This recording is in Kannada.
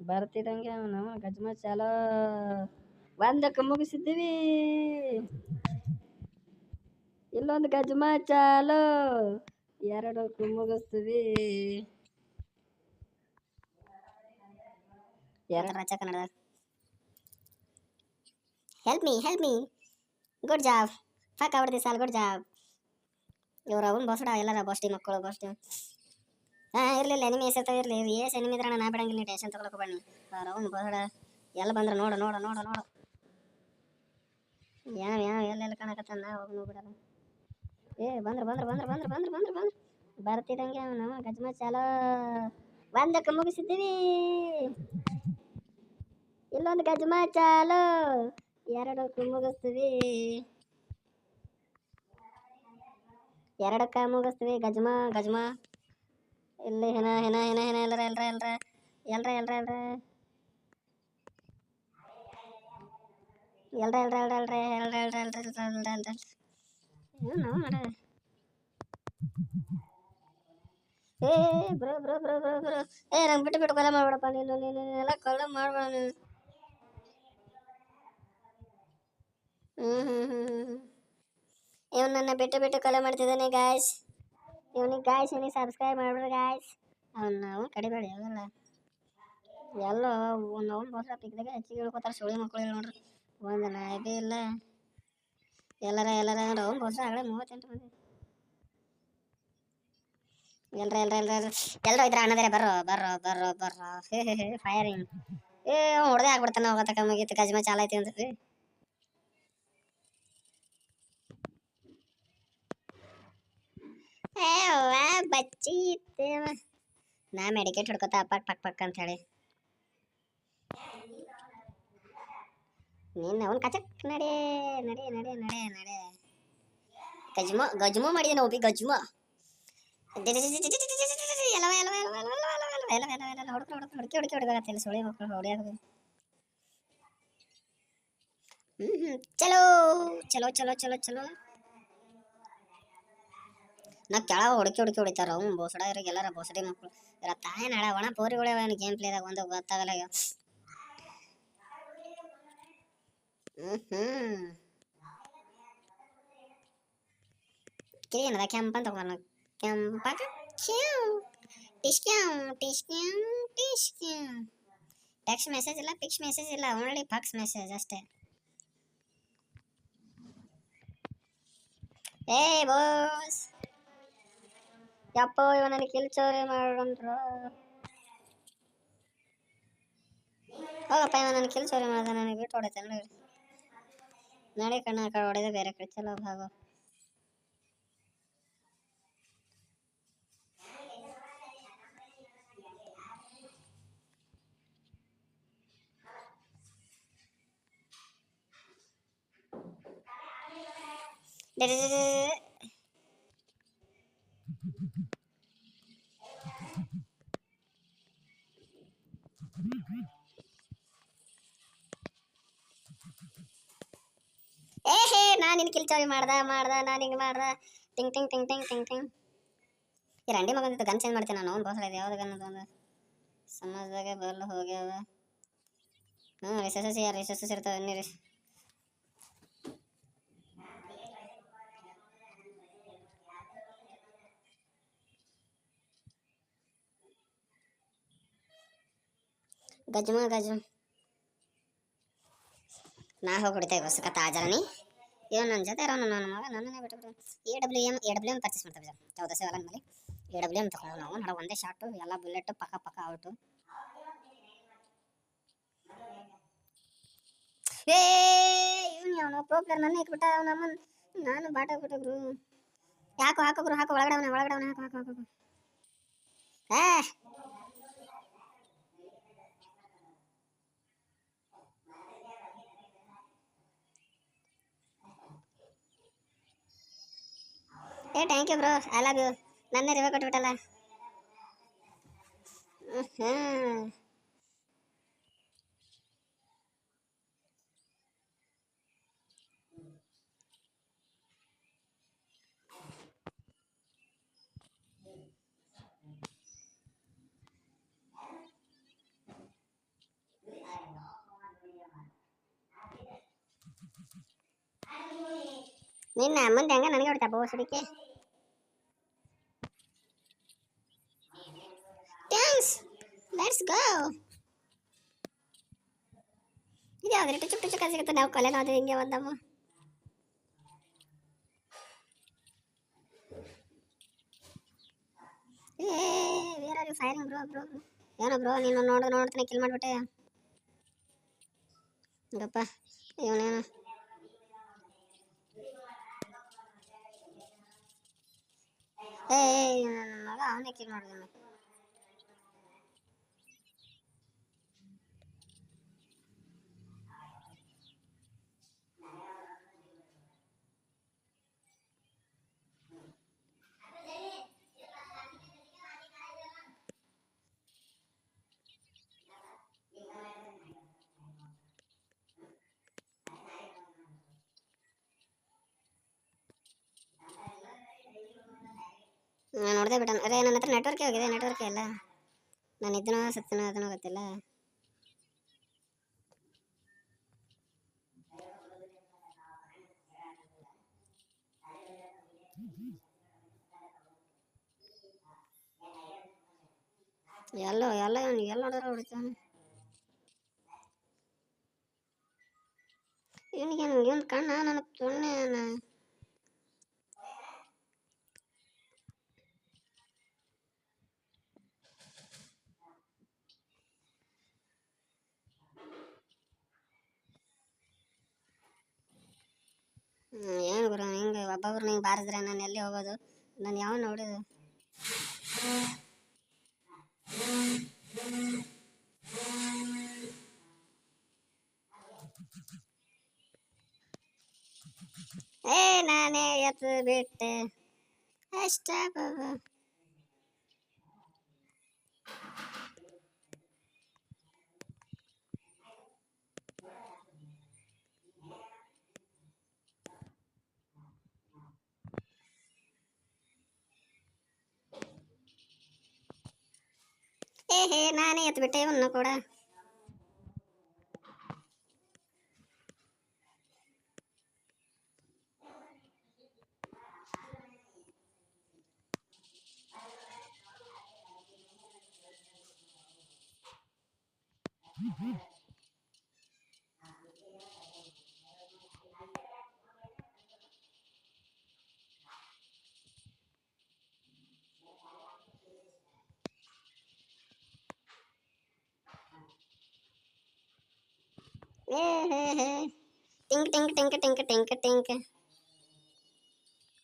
ಬರ್ತಿದಂಗೆ ನಾವು ಗಜ್ಮ ಚಾಲೋ ಒಂದಕ್ಕೆ ಮುಗಿಸಿದ್ದೀವಿ. ಇಲ್ಲೊಂದು ಗಜ್ಮ ಚಾಲೋ ಎರಡಕ್ಕೆ ಮುಗಿಸ್ತೀವಿ. ಎರಡು ರಚ Kannada. Help me good job. Fuck out this all good job. ಇವ್ರು ಅವನು ಬಸ್ಡ ಎಲ್ಲರ ಬಸ್ಟಿ ಮಕ್ಕಳು ಬಸ್ಟಿ. ಇರಲಿಲ್ಲ ಎನಿಮಿ ಹೆಸರ್ತಾವ ಇರಲಿ ಏಸ್ ಎನಿಮಿ ಇದ್ರಣ ನಾ ಬಿಡಂಗಿಲ್ಲ ಟೆನ್ಷನ್ ತಗೊಳಕ್ಕೆ ಬನ್ನಿ. ಅವನು ಬಸ್ಡ ಎಲ್ಲ ಬಂದ್ರೆ ನೋಡು ಎಲ್ಲೆಲ್ಲ ಕಾಣಕತ್ತ ನಾ ಹೋಗಿ ನೋಡ್ಬಿಡಲ್ಲ. ಬಂದ್ರು ಬರ್ತಿದಂಗೆ ನಾವು ಗಜ್ಮ ಚಾಲೋ ಒಂದಕ್ಕೆ ಮುಗಿಸಿದ್ದೀವಿ. ಇಲ್ಲೊಂದು ಗಜ್ಮ ಚಾಲೋ ಎರಡಕ್ಕೆ ಮುಗಿಸ್ತೀವಿ. ಎರಡಕ್ಕೆ ಮುಗಿಸ್ತೀವಿ ಗಜ್ಮ ಇಲ್ಲಿ ಹೆನ ಏ ಬ್ರೋ ನಂಗೆ ಬಿಟ್ಟು ಕೊಲೆ ಮಾಡ್ಬೇಡಪ್ಪ ನೀನು ಎಲ್ಲ ಕೊಲೆ ಮಾಡ್ಬೇಡ ನೀನು. ಇವನು ನನ್ನ ಬಿಟ್ಟು ಕೊಲೆ ಮಾಡ್ತಿದ್ದಾನೆ ಗಾಯ್ಸ್. ಇವನಿಗೆ ಸಬ್ಸ್ಕ್ರೈಬ್ ಮಾಡ್ಬಿಡ್ರಿ ಗಾಯ್ಸ್. ಅವನು ಕಡಿಬೇಡಿ ಅವೆಲ್ಲ ಎಲ್ಲ ಅವ್ನು ಬಸ್ ಪಿಕ್ದಾಗ ಹೆಚ್ಚಿಗೆ ಹೇಳ್ಕೊತಾರೆ ಸುಳಿ ಮಕ್ಕಳು ನೋಡ್ರಿ. ಒಂದು ನಾಯಿಬಿ ಇಲ್ಲ ಎಲ್ಲರ ಅವ್ನು ಬಸ್ ಆಗಲೇ 38 ಮಂದಿ ಎಲ್ಲರೂ ಇದ್ರ ಅಣ್ಣದರೆ ಬರ್ರೋ ಹೇ ಫೈರಿಂಗ್. ಹೊಡೆದೇ ಆಗ್ಬಿಡ್ತಾನೆ ಹೋಗತಕ್ಕ ಮುಗೀತು ಗಜ್ಮ ಚಾಲೈತಿ ಅಂದ್ರಿ. ಬಚ್ಚಿ ನಾ ಮೆಡಿಕೇಟ್ ಹಿಡ್ಕೊತ ಪಕ್ ಅಂತ ಹೇಳಿ ನೀನು ಅವನು ಕಚಕ್ ನಡೆ ಗಜ್ಮ ಮಾಡಿದೆ ನಾವು ಗಜ್ಮ ಹೊಡ್ಕೊಡಗತ್ತಿಲ್ಲ ಸುಳಿ ಮಕ್ಕಳು ಹೊಡೆಯೋದು. ಚಲೋ ನಾ ಕೆಳಗ ಹುಡುಕಿ ಹೊಡಿತಾರ ಅವ್ನು ಬೋಸಡ ಇವ್ರಿಗೆ ಎಲ್ಲಾರ ಬೋಸಡಿ ಮಕ್ಕಳು ಇರ ತಾಯಿ ನಾಳೆ ಒಣ ಪೋರಿಗಳೇ ಗೇಮ್ ಪ್ಲೇದಾಗ ಒಂದು ಗೊತ್ತಾಗಲ್ಲ. ಏನದ ಕೆಂಪ ಅಂತ ತಗೊಂಡ ಕೆಂಪಾಗ ಟೆಕ್ಸ್ಟ್ ಮೆಸೇಜ್ ಇಲ್ಲ ಪಿಕ್ಸ್ ಮೆಸೇಜ್ ಇಲ್ಲ ಓನ್ಲಿ ಫಕ್ಸ್ ಮೆಸೇಜ್ ಅಷ್ಟೇ. ಬಾಸ್ ಯಪ್ಪ ಇವನಲ್ಲಿ ಕಿಲ್ಚೋರಿ ಮಾಡ್ರಂದ್ರು. ಹೋಗಪ್ಪ ಇವ ನನ್ನ ಕಿಲ್ಚೋರಿ ಮಾಡ್ದೆ ನನಗೆ ಬಿಟ್ಟು ಹೊಡೆತ ನಡಿ ಕಣ್ಣ ಆ ಕಡೆ ಹೊಡೆದ ಬೇರೆ ಕಡೆ ಚಲೋ ಭಾಗ. ನಾನು ನಿನ್ನ ಕಿಲ್ಚೋರಿ ಮಾಡ್ದ ನಾನು ಹಿಂಗೆ ಮಾಡ್ದ ಟಿಂಗ್ ಈ ರಂಡಿ ಮಗಂತ ಗನ್ ಚೇಂಜ್ ಮಾಡ್ತೀನಿ ನಾನು. ಅವ್ನು ಬಸ್ ಯಾವ್ದು ಗನ್ ಅಂತ ಸಮಾಜದಾಗೆ ಬರಲು ಹೋಗ್ಯಾವ. ರಿಸಸ್ ಇರ್ತಾವೆ ನೀರಿ. ಗಜ್ಮ ನಾ ಹೋಗಿ ಹೊಡಿತೇವೆ ಬಸ್ ತಾಜಾರನಿ. ಇವನು ನನ್ನ ಜೊತೆ ಇರೋನು ನನ್ನ ಮಗ ನನ್ನನ್ನೇ ಬಿಟ್ಟು AWM ಪರ್ಚೇಸ್ ಮಾಡ್ತಾರೆ 1400 ವಾಲ ಮೇಲೆ AWM ತಗೊಂಡು ನಾವು ನೋಡ ಒಂದೇ ಶಾಟು ಎಲ್ಲ ಬುಲೆಟ್ ಪಕ್ಕ ಔಟು. ಇವನು ಅವನು ಪ್ರೋ ಪ್ಲೇಯರ್ ನನ್ನ ಇಟ್ಬಿಟ್ಟ ನಮ್ಮನ್ನು ನಾನು ಬಾಟ ಬಿಟ್ಟರು. ಹಾಕು ಒಳಗಡೆ ಹಾಕು. Thank you bro I love you. ನನ್ನೇ ರಿವೆ ಕೊಟ್ಬಿಟ್ಟಲ್ಲ. ನಿನ್ನ ಮುಂದೆ ಹಂಗ ನನಗೆ ಹೊಡ್ತಾ ಬೋಸಡಿಕೆ. Thanks, let's go. ಇದು ಯಾವ್ದು ಟುಚುಕ್ ಟುಚುಕ್ ಸಿಗುತ್ತೆ ನಾವು ಕೊಲೆ ನಾವು ಹಿಂಗೆ ಒಂದಮ್ಮ. ಏ where are you firing bro bro? ಏನೋ ಬ್ರೋ ನೀನು ನೋಡ್ತಾನೆ ಕಿಲ್ ಮಾಡಿಬಿಟ್ಟೆ. ಗಪ್ಪ ಇವನೇನು ಏ ನನ್ನ ಮಗ ಅವನೇ ಕಿಲ್ ಮಾಡಿದ. ನಾನು ನೋಡ್ದೆ ಬಿಟ್ಟನು. ಅರೆ ನನ್ನ ಹತ್ರ ನೆಟ್ವರ್ಕೇ ಹೋಗಿದೆ, ನೆಟ್ವರ್ಕೇ ಇಲ್ಲ. ನಾನು ಇದನ್ನೋ ಸತ್ತನೋ ಅದನ್ನೋ ಗೊತ್ತಿಲ್ಲ. ಎಲ್ಲ ನೋಡಿದ್ರೆ ಹೊಡಿತಾನೆ ಇವನಿಗೇನು. ಇವನ್ ಕಣ್ಣ ನನ್ನ ಸೊನ್ನೆ. ಏನು ಗುರು ಹಿಂಗೆ ಒಬ್ಬೊಬ್ರು ಹಿಂಗೆ ಬಾರಿದ್ರೆ ನಾನು ಎಲ್ಲಿ ಹೋಗೋದು? ನಾನು ಯಾವ ನೋಡಿದೆ? ಏ ನಾನೇ ಎತ್ತು ಬಿಟ್ಟೆ ಅಷ್ಟ ಬಾಬಾ. ಹೇ ನಾನೇ ಎತ್ತು ಬಿಟ್ಟೆ ಇವನ್ನ ಕೂಡ. ಹೇ ಟಿಂಕ್ ಟಿಂಕ್ ಟಿಂಕ್ ಟಿಂಕ್ ಟಿಂಕ್ ಟಿಂಕ್